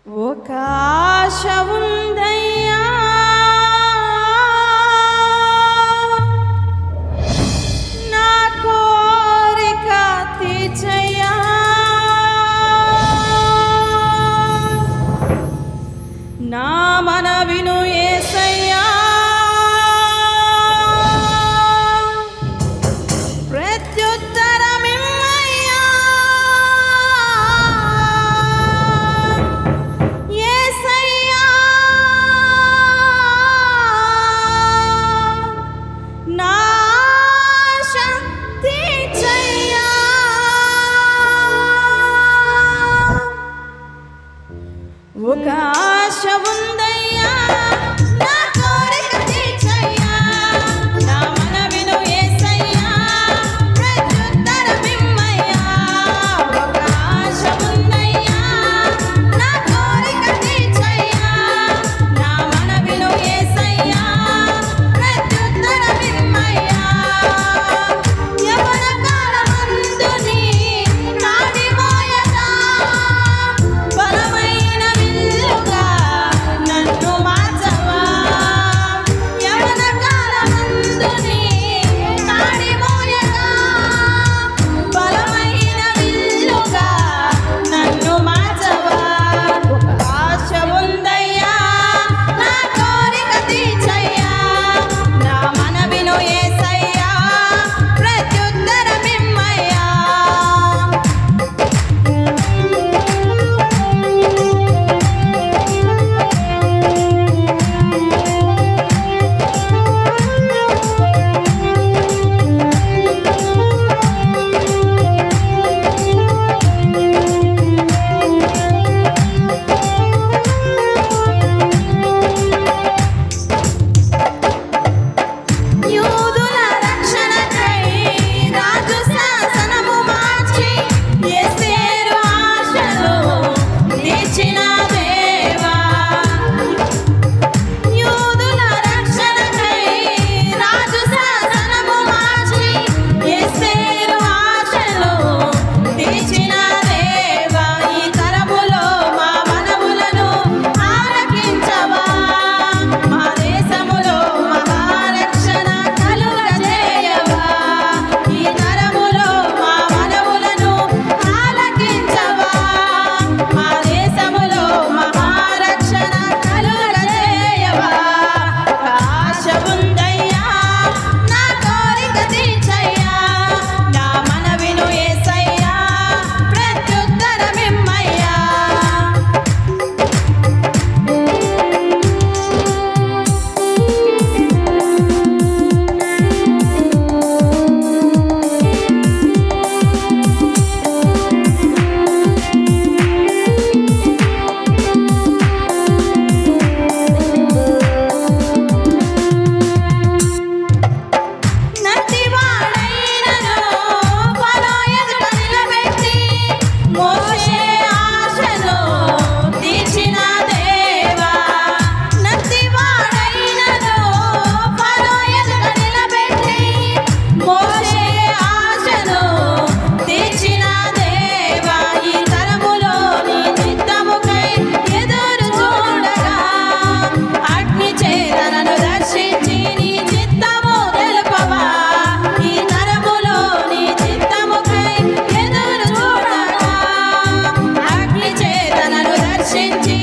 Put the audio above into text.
ఒక ఆశ ఉందయ్యా, నా కోరిక తీర్చయ్యా. నా మనవిను యేసయ్యా, ప్రత్యుత్తరమిమ్మయ్యా. యేసయ్యా, నా ఆశ తీర్చయ్యా. ఒక ఆశ ఉందయ్యా, నా కోరిక తీర్చయ్యా. నా మనవిను యేసయ్యా, ప్రత్యుత్తరమిమ్మయ్యా. ఒక ఆశ ఉందయ్యా, నా కోరిక తీర్చయ్యా. నా మనవిను యేసయ్యా, ప్రత్యుత్తరమిమ్మయ్యా. యవ్వన కాలమందు నీ కాడిమోయగా, బలమైన విల్లుగా నన్ను మార్చవా. యవ్వన కాలమందు నీ కాడిమోయగా, బలమైన విల్లుగా నన్ను మార్చవా. ఒక ఆశ ఉందయ్యా, నా కోరిక తీర్చయ్యా. నా మనవిను యేసయ్యా, ప్రత్యుత్తరమిమ్మయ్యా. యూదుల రక్షణకై రాజు శాసనము మార్చి, యేసేరు ఆశలు తీర్చిన దేవా. యూదుల రక్షణకై రాజు శాసనము మార్చి, యేసేరు ఆశలు తీర్చిన దేవా. ఈ తరములో మా మనవులను ఆలకించవా. మా దేశములో మహారక్షణ కలుగజేయవా. ఈ తరములో మా మనవులను ఆలకించవా. మా దేశములో మహారక్షణ కలుగజేయవా. ఒక ఆశ ఉందయ్యా, నా కోరిక తీర్చయ్యా. నా మనవిను యేసయ్యా, ప్రత్యుత్తరమిమ్మయ్యా. నత్తివాడైనను ఫరో ఎదుట నిలబెట్టి, మోషే ఆశను తీర్చిన దేవా. నత్తివాడైనను ఫరో ఎదుట నిలబెట్టి, మోషే ఆశను తీర్చిన దేవా. ఈ తరములో నీ చిత్తముకై ఎదురు చూడగా, అగ్ని చేతనను దర్శించి నీ చిత్తము తెలుపవా. ఈ తరములో నీ చిత్తముకై ఎదురు చూడగా, అగ్ని చేతనను దర్శించి